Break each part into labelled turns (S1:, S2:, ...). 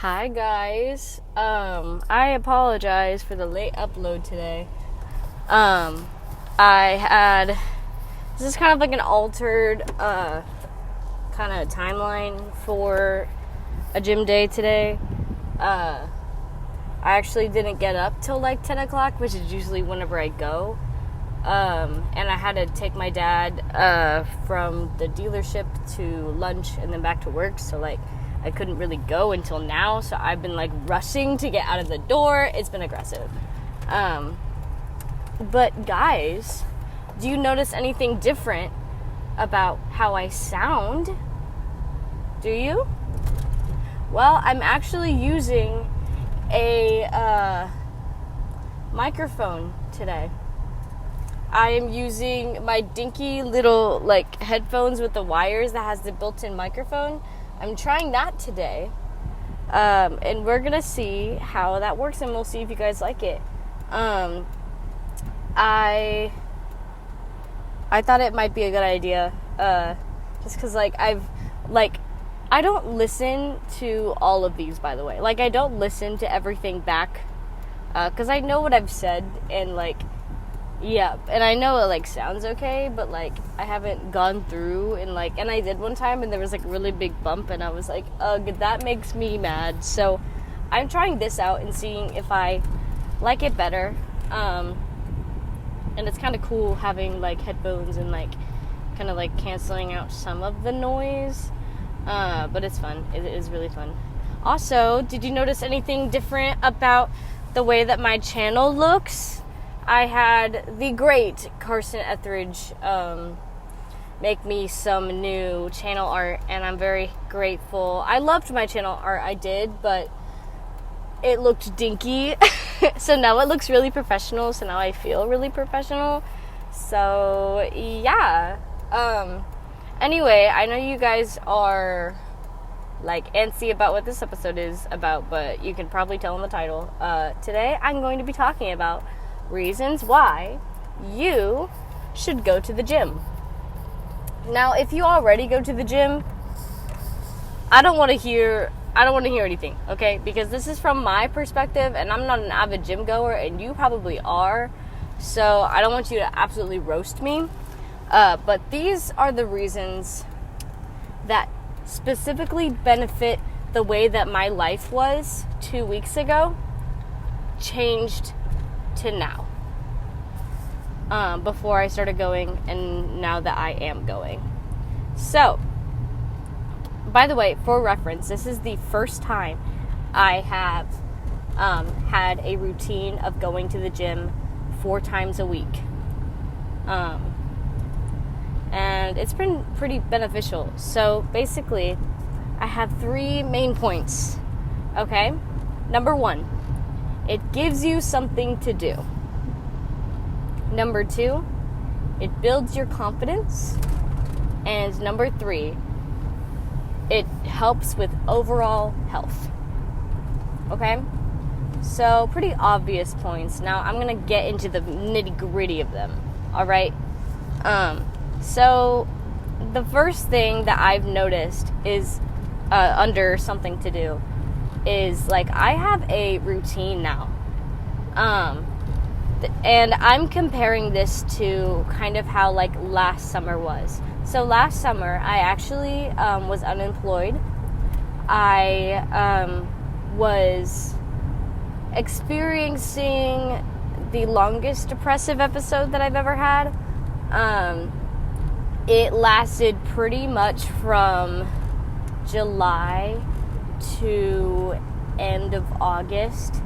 S1: Hi guys. I apologize for the late upload today. This is kind of like an altered kind of timeline for a gym day today. I actually didn't get up till like 10 o'clock, which is usually whenever I go. And I had to take my dad from the dealership to lunch and then back to work, so like I couldn't really go until now, so I've been like rushing to get out of the door. It's been aggressive. But guys, do you notice anything different about how I sound? Do you? Well, I'm actually using a microphone today. I am using my dinky little like headphones with the wires that has the built-in microphone. I'm trying that today, and we're gonna see how that works, and we'll see if you guys like it. I thought it might be a good idea, just because I don't listen to all of these, by the way. Like, I don't listen to everything back, because I know what I've said, and yeah, and I know it like sounds okay, but like I haven't gone through and I did one time and there was like a really big bump and I was like, ugh, that makes me mad. So I'm trying this out and seeing if I like it better. And it's kind of cool having like headphones and like kind of like canceling out some of the noise. But it's fun. It is really fun. Also, did you notice anything different about the way that my channel looks? I had the great Carson Etheridge make me some new channel art, and I'm very grateful. I loved my channel art, I did, but it looked dinky. So now it looks really professional, so now I feel really professional. So, yeah. Anyway, I know you guys are like antsy about what this episode is about, but you can probably tell in the title. Today I'm going to be talking about reasons why you should go to the gym. Now, if you already go to the gym, I don't want to hear anything, okay? Because this is from my perspective, and I'm not an avid gym goer, and you probably are. So I don't want you to absolutely roast me. But these are the reasons that specifically benefit the way that my life was 2 weeks ago, changed to now, before I started going and now that I am going. So, by the way, for reference, this is the first time I have had a routine of going to the gym 4 times a week, and it's been pretty beneficial. So basically I have 3 main points. Okay, number 1, it gives you something to do. Number 2, it builds your confidence. And number 3, it helps with overall health. Okay? So, pretty obvious points. Now, I'm going to get into the nitty-gritty of them. Alright? So, the first thing that I've noticed is, under something to do, is I have a routine now. And I'm comparing this to kind of how last summer was. So last summer I actually was unemployed. I was experiencing the longest depressive episode that I've ever had. It lasted pretty much from July to end of August.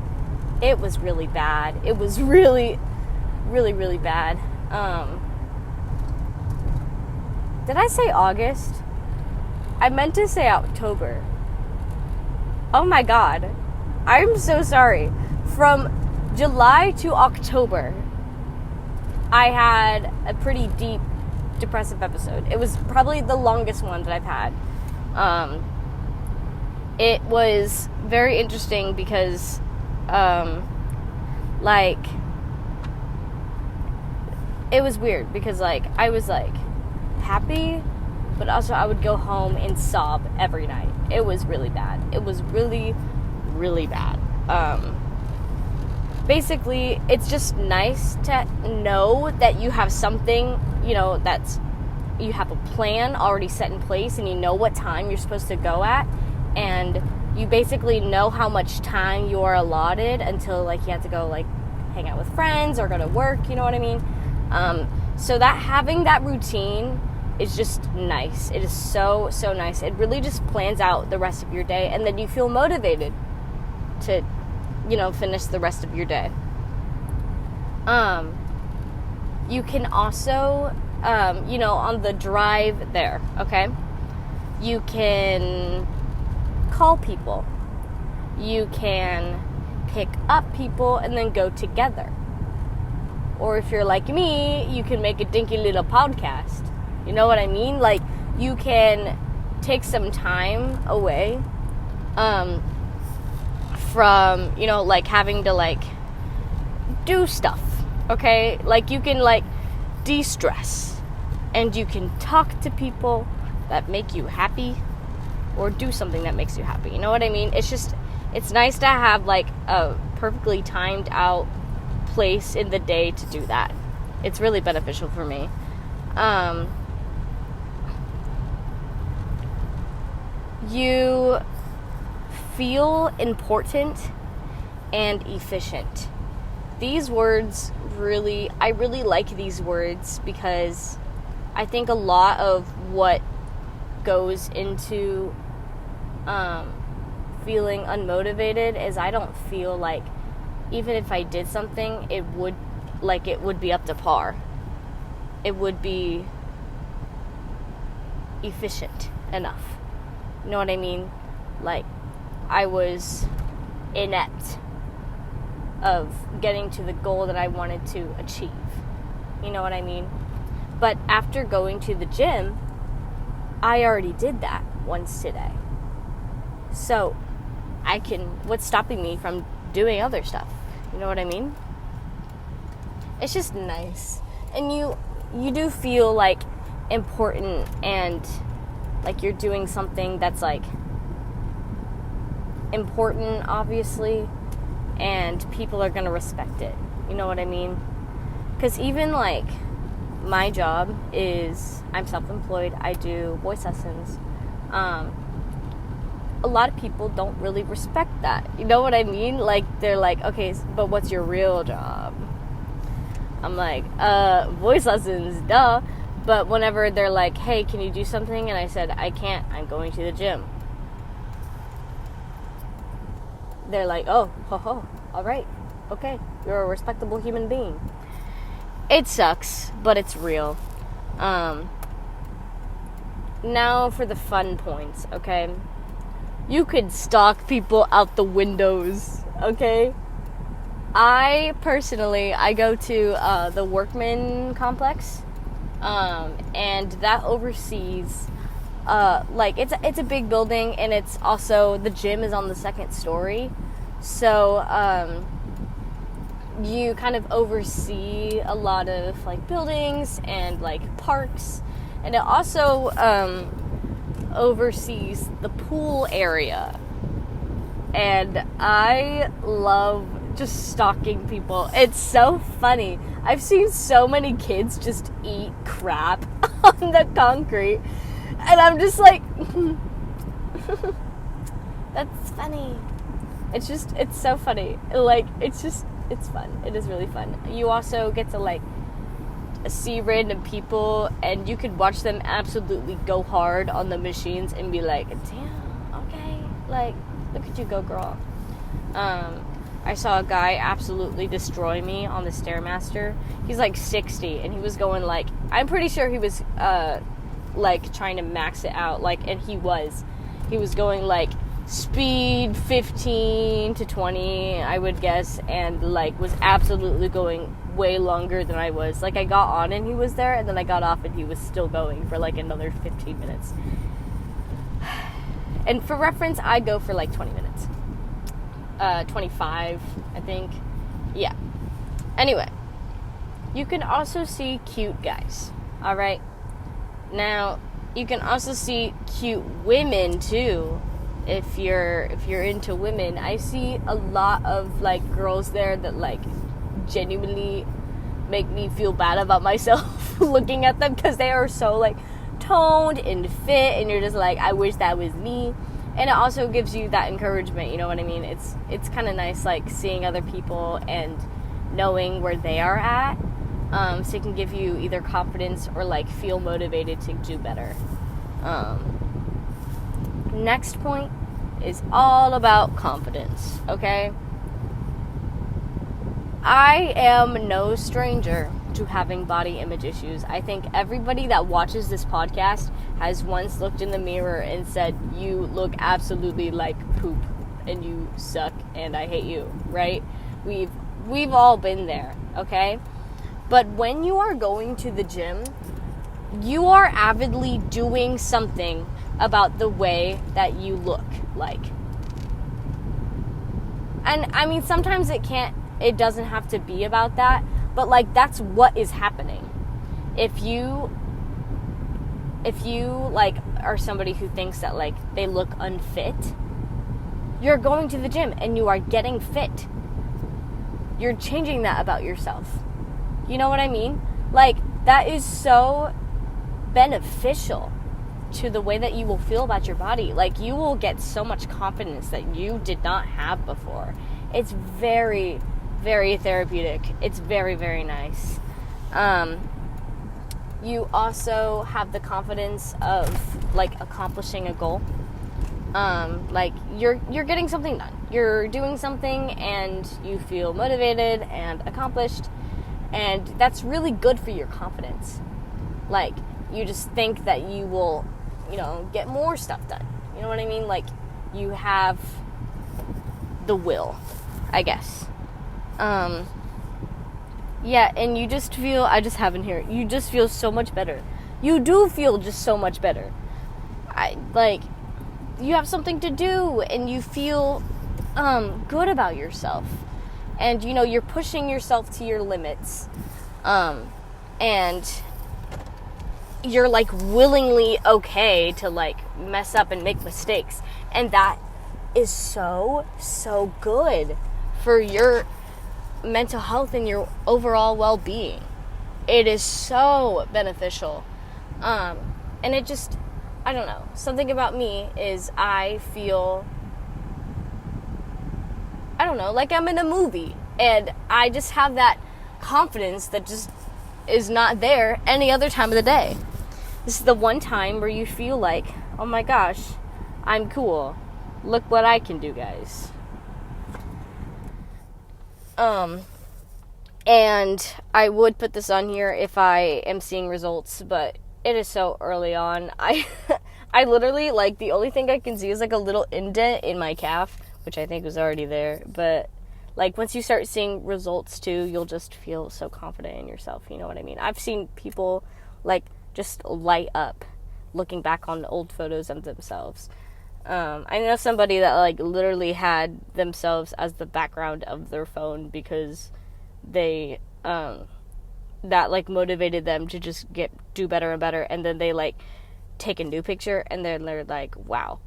S1: It was really bad. It was really, really, really bad. Did I say August? I meant to say October. Oh my god. I'm so sorry. From July to October, I had a pretty deep depressive episode. It was probably the longest one that I've had. It was very interesting because it was weird because I was happy, but also I would go home and sob every night. It was really bad. It was really, really bad. Basically, it's just nice to know that you have something, you have a plan already set in place, and you know what time you're supposed to go at, and you basically know how much time you are allotted until, like, you have to go, like, hang out with friends or go to work, you know what I mean? So that having that routine is just nice. It is so, so nice. It really just plans out the rest of your day, and then you feel motivated to, finish the rest of your day. You can also, on the drive there, okay, you can call people. You can pick up people and then go together. Or if you're like me, you can make a dinky little podcast. You know what I mean? Like, you can take some time away from, having to, do stuff, okay? Like, you can, de-stress. And you can talk to people that make you happy or do something that makes you happy. You know what I mean? It's nice to have, a perfectly timed out place in the day to do that. It's really beneficial for me. You feel important and efficient. These words I really like these words because I think a lot of what goes into feeling unmotivated is I don't feel like even if I did something, it would be up to par. It would be efficient enough. You know what I mean? Like, I was inept of getting to the goal that I wanted to achieve. You know what I mean? But after going to the gym, I already did that once today. So, what's stopping me from doing other stuff? You know what I mean? It's just nice. And you do feel, important and you're doing something that's, important, obviously, and people are going to respect it. You know what I mean? Because even, my job is, I'm self-employed, I do voice lessons. A lot of people don't really respect that. You know what I mean? They're like, okay, but what's your real job? I'm like, voice lessons, duh. But whenever they're like, hey, can you do something? And I said, I can't, I'm going to the gym. They're like, oh, all right, okay, you're a respectable human being. It sucks, but it's real. Now for the fun points, okay? You could stalk people out the windows, okay? I go to the Workman complex, and that oversees, it's a big building, and it's also, the gym is on the second story, so, you kind of oversee a lot of, buildings and, parks, and it also, oversees the pool area, and I love just stalking people. It's so funny. I've seen so many kids just eat crap on the concrete, and I'm just like, that's funny. It's so funny. It's fun. It is really fun. You also get to, see random people, and you could watch them absolutely go hard on the machines and be like, damn, okay, look at you go, girl. I saw a guy absolutely destroy me on the Stairmaster. He's 60, and he was going I'm pretty sure he was trying to max it out, and he was going speed 15 to 20, I would guess, and was absolutely going way longer than I was. I got on and he was there, and then I got off and he was still going for another 15 minutes. And for reference, I go for 20 minutes. 25, I think. Yeah. Anyway, you can also see cute guys. Alright? Now, you can also see cute women too. if you're into women, I see a lot of like girls there that like genuinely make me feel bad about myself looking at them, because they are so like toned and fit, and you're just like, I wish that was me. And it also gives you that encouragement, you know what I mean? It's kind of nice, like, seeing other people and knowing where they are at, so it can give you either confidence or, like, feel motivated to do better. Next point is all about confidence, okay? I am no stranger to having body image issues. I think everybody that watches this podcast has once looked in the mirror and said, you look absolutely like poop and you suck and I hate you, right? We've all been there, okay? But when you are going to the gym, you are avidly doing something about the way that you look like. And I mean, sometimes it doesn't have to be about that, but like, that's what is happening. If you like are somebody who thinks that like they look unfit, you're going to the gym and you are getting fit. You're changing that about yourself. You know what I mean? Like, that is so beneficial to the way that you will feel about your body. Like, you will get so much confidence that you did not have before. It's very, very therapeutic. It's very, very nice. You also have the confidence of like accomplishing a goal. Like you're getting something done. You're doing something and you feel motivated and accomplished, and that's really good for your confidence. Like, you just think that you will, get more stuff done. You know what I mean? Like, you have the will, I guess. Yeah, and you just feel, I just have in here, you just feel so much better. You do feel just so much better. You have something to do, and you feel, good about yourself. And, you're pushing yourself to your limits. And you're, like, willingly okay to, like, mess up and make mistakes. And that is so, so good for your mental health and your overall well-being. It is so beneficial. And it just, I don't know, something about me is I feel, I don't know, like I'm in a movie, and I just have that confidence that just is not there any other time of the day. This is the one time where you feel like, oh my gosh, I'm cool. Look what I can do, guys. And I would put this on here if I am seeing results, but it is so early on. I literally, like, the only thing I can see is, like, a little indent in my calf, which I think was already there. But, like, once you start seeing results, too, you'll just feel so confident in yourself, you know what I mean? I've seen people, like, just light up looking back on old photos of themselves. I know somebody that, like, literally had themselves as the background of their phone because they, that, like, motivated them to just do better and better, and then they, like, take a new picture, and then they're like, wow,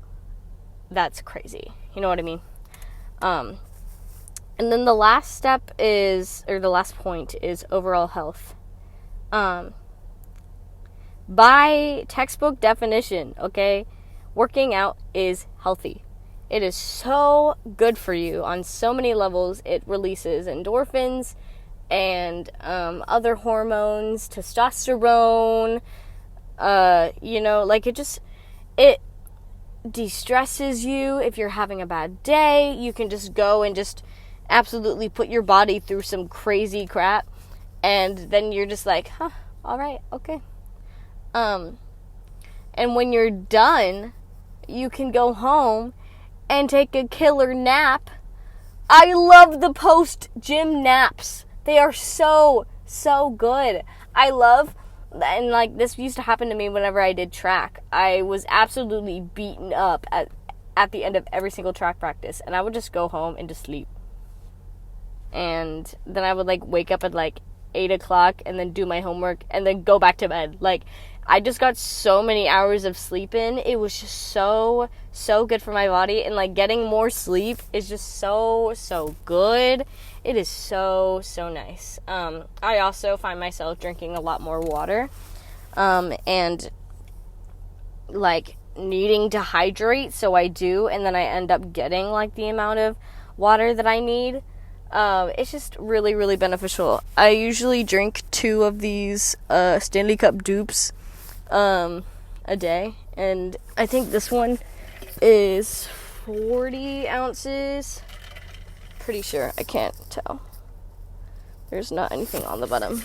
S1: that's crazy. You know what I mean? And then the last step is, or the last point is overall health. By textbook definition, okay, working out is healthy. It is so good for you on so many levels. It releases endorphins and other hormones, testosterone, like it de-stresses you. If you're having a bad day, you can just go and just absolutely put your body through some crazy crap, and then you're just like, all right, okay. And when you're done, you can go home and take a killer nap. I love the post-gym naps. They are so, so good. I love, and like, this used to happen to me whenever I did track. I was absolutely beaten up at the end of every single track practice, and I would just go home and just sleep. And then I would, like, wake up at, like, 8 o'clock and then do my homework and then go back to bed. Like, I just got so many hours of sleep in. It was just so good for my body, and like getting more sleep is just so good. It is so nice. I also find myself drinking a lot more water, and like needing to hydrate, so I do, and then I end up getting like the amount of water that I need. It's just really beneficial. I usually drink 2 of these Stanley Cup dupes a day, and I think this one is 40 ounces. Pretty sure. I can't tell. There's not anything on the bottom.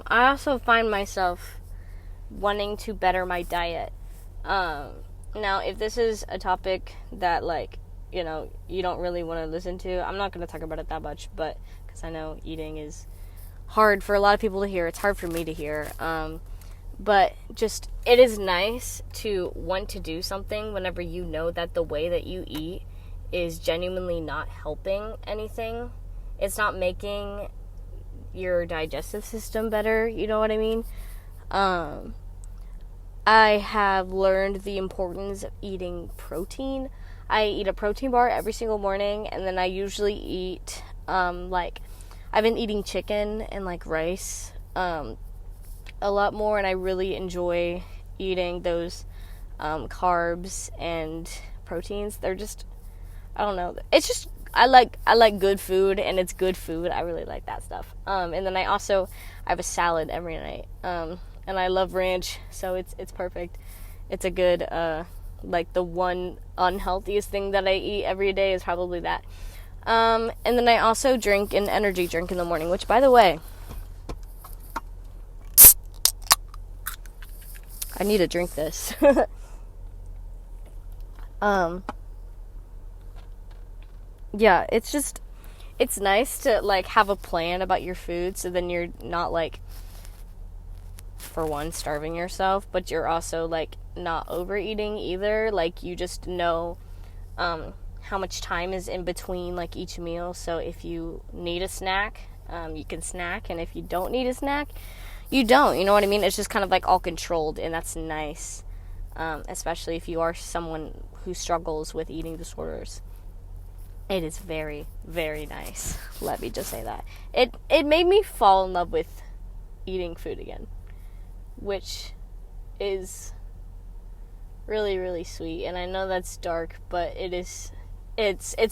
S1: I also find myself wanting to better my diet. Now, if this is a topic that, like, you know, you don't really want to listen to, I'm not going to talk about it that much, but because I know eating is hard for a lot of people to hear. It's hard for me to hear. But just, it is nice to want to do something whenever you know that the way that you eat is genuinely not helping anything. It's not making your digestive system better, you know what I mean? I have learned the importance of eating protein. I eat a protein bar every single morning, and then I usually eat, like, I've been eating chicken and, like, rice, a lot more, and I really enjoy eating those, carbs and proteins. They're just, I don't know, it's just, I like good food, and it's good food. I really like that stuff. And then I have a salad every night. And I love ranch, so it's perfect. It's a good, like, the one unhealthiest thing that I eat every day is probably that. And then I also drink an energy drink in the morning, which, by the way, I need to drink this. Yeah, it's nice to, like, have a plan about your food, so then you're not, like, for one, starving yourself, but you're also, like, not overeating either. Like, you just know, how much time is in between, like, each meal, so if you need a snack, you can snack, and if you don't need a snack, you don't, you know what I mean? It's just kind of, like, all controlled, and that's nice, especially if you are someone who struggles with eating disorders. It is very nice. Let me just say that. It made me fall in love with eating food again, which is really sweet. And I know that's dark, but it's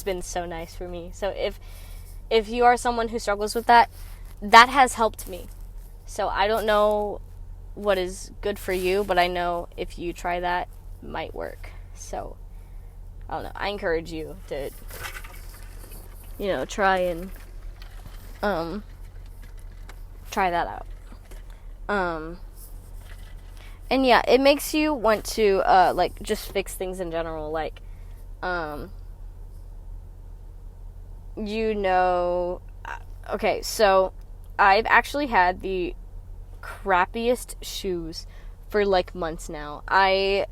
S1: been so nice for me. So if you are someone who struggles with that has helped me. So I don't know what is good for you, but I know if you try that, it might work. So I don't know. I encourage you to, you know, try and try that out. And yeah, it makes you want to like, just fix things in general. Like, you know, okay, so I've actually had the crappiest shoes for, like, months now. I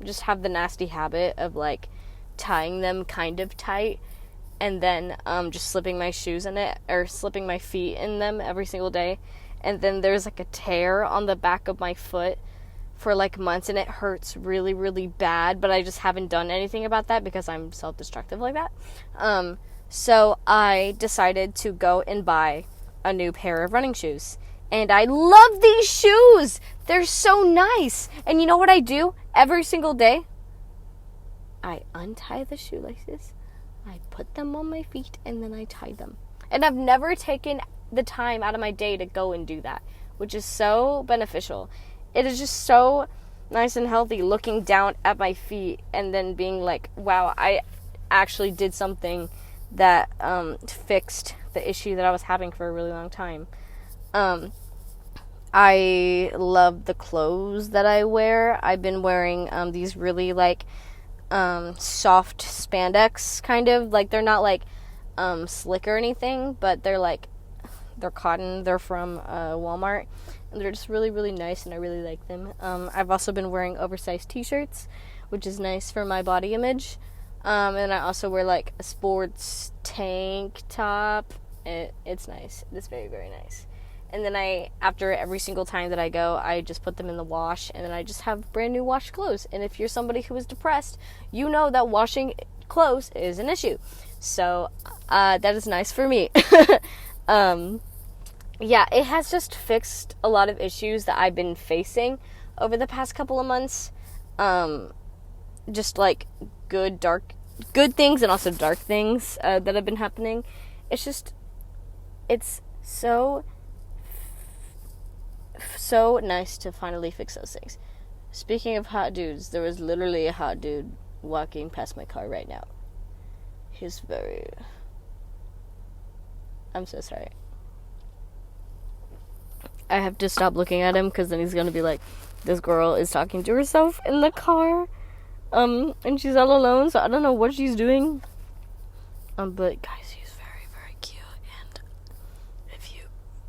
S1: just have the nasty habit of, like, tying them kind of tight and then just slipping my shoes in it, or slipping my feet in them every single day. And then there's, like, a tear on the back of my foot for, like, months, and it hurts really bad, but I just haven't done anything about that because I'm self-destructive like that. So I decided to go and buy a new pair of running shoes. And I love these shoes! They're so nice! And you know what I do every single day? I untie the shoelaces, I put them on my feet, and then I tie them. And I've never taken the time out of my day to go and do that, which is so beneficial. It is just so nice and healthy looking down at my feet and then being like, wow, I actually did something that fixed the issue that I was having for a really long time. I love the clothes that I wear. I've been wearing these really, like, soft spandex, kind of. Like, they're not, like, slick or anything, but they're, like, they're cotton. They're from Walmart. And they're just really nice, and I really like them. I've also been wearing oversized t-shirts, which is nice for my body image. And I also wear, like, a sports tank top It's nice. It's very, very nice. And then after every single time that I go, I just put them in the wash, and then I just have brand new washed clothes. And if you're somebody who is depressed, you know that washing clothes is an issue. So that is nice for me. Yeah, it has just fixed a lot of issues that I've been facing over the past couple of months. Just like good things and also dark things that have been happening. It's so nice to finally fix those things. Speaking of hot dudes, there was literally a hot dude walking past my car right now. I'm so sorry. I have to stop looking at him because then he's gonna be like, this girl is talking to herself in the car, and she's all alone, so I don't know what she's doing. But guys, he's very, very cute,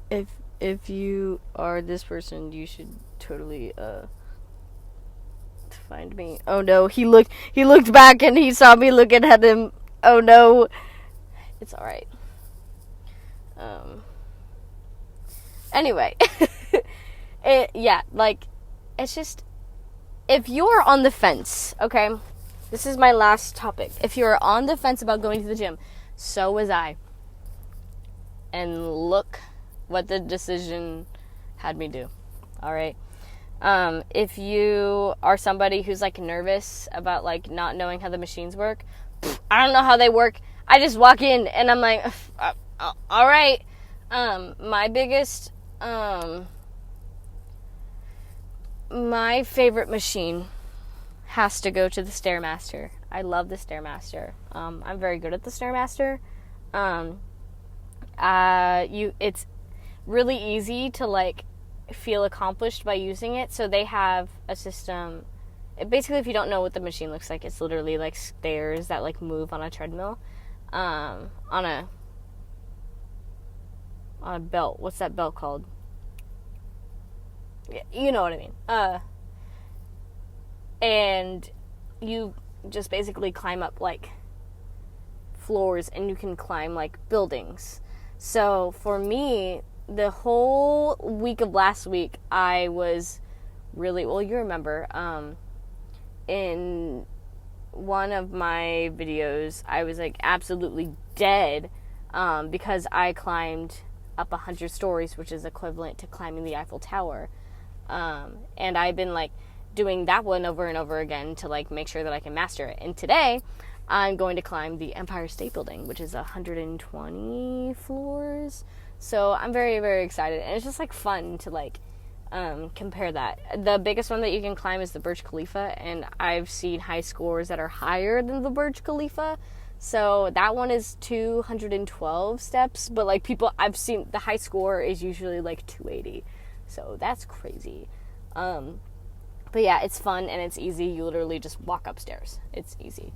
S1: and if you are this person, you should totally find me. Oh no, he looked back and he saw me looking at him. Oh no. It's alright. Anyway. It's just, if you're on the fence, okay? This is my last topic. If you're on the fence about going to the gym, so was I. And look what the decision had me do. Alright? If you are somebody who's, like, nervous about, like, not knowing how the machines work, I don't know how they work. I just walk in and I'm like, alright. My favorite machine has to go to the Stairmaster. I love the Stairmaster. I'm very good at the Stairmaster. It's really easy to, like, feel accomplished by using it. So they have a system. Basically, if you don't know what the machine looks like, it's literally like stairs that, like, move on a treadmill, on a belt. What's that belt called? Yeah, you know what I mean. And you just basically climb up, like, floors, and you can climb, like, buildings. So for me, the whole week of last week, I was really, well, you remember, in one of my videos, I was, like, absolutely dead, because I climbed up 100 stories, which is equivalent to climbing the Eiffel Tower. And I've been, like, doing that one over and over again to, like, make sure that I can master it. And today, I'm going to climb the Empire State Building, which is 120 floors. So I'm very, very excited. And it's just, like, fun to, like, compare that. The biggest one that you can climb is the Burj Khalifa, and I've seen high scores that are higher than the Burj Khalifa. So that one is 212 steps, but, like, I've seen the high score is usually, like, 280. So that's crazy. But yeah, it's fun and it's easy. You literally just walk upstairs. It's easy.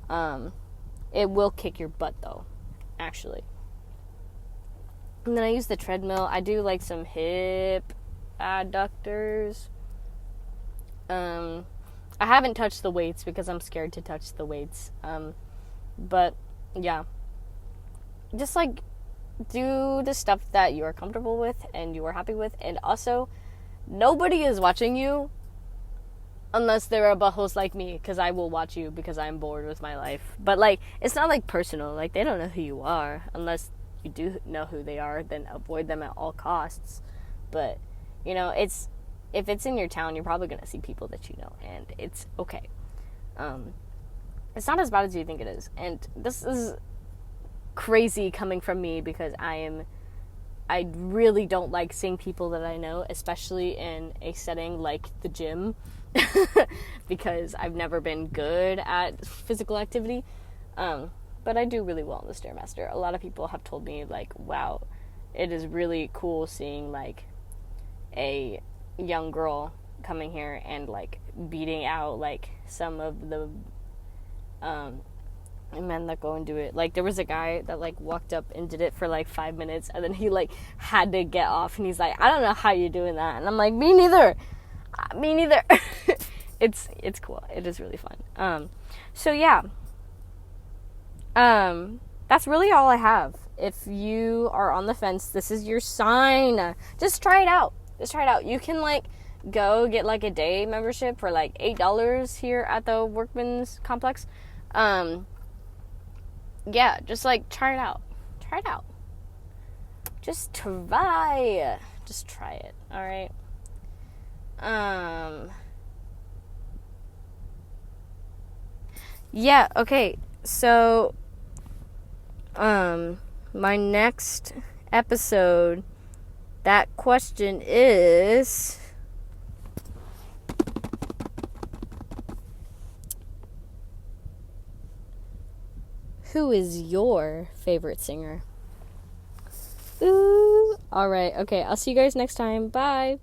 S1: It will kick your butt, though, actually. And then I use the treadmill. I do, like, some hip adductors. I haven't touched the weights because I'm scared to touch the weights. But yeah, just, like, do the stuff that you are comfortable with and you are happy with. And also, nobody is watching you unless they're a buttholes like me, because I will watch you because I'm bored with my life. But, like, it's not, like, personal. Like, they don't know who you are. Unless you do know who they are, then avoid them at all costs. But, you know, if it's in your town, you're probably going to see people that you know, and it's okay. It's not as bad as you think it is. And this is crazy coming from me because I really don't like seeing people that I know, especially in a setting like the gym, because I've never been good at physical activity. But I do really well in the Stairmaster. A lot of people have told me, like, wow, it is really cool seeing, like, a young girl coming here and, like, beating out, like, some of the men that go and do it. Like, there was a guy that, like, walked up and did it for, like, 5 minutes, and then he, like, had to get off, and he's like, I don't know how you're doing that. And I'm like, me neither. It's cool. It is really fun. So yeah. that's really all I have. If you are on the fence, this is your sign. Just try it out. You can like go get like a day membership for like $8 here at the Workman's Complex. Yeah, just like try it out. Just try it. All right. Yeah, okay. So my next episode, that question is, who is your favorite singer? Ooh. All right. Okay. I'll see you guys next time. Bye.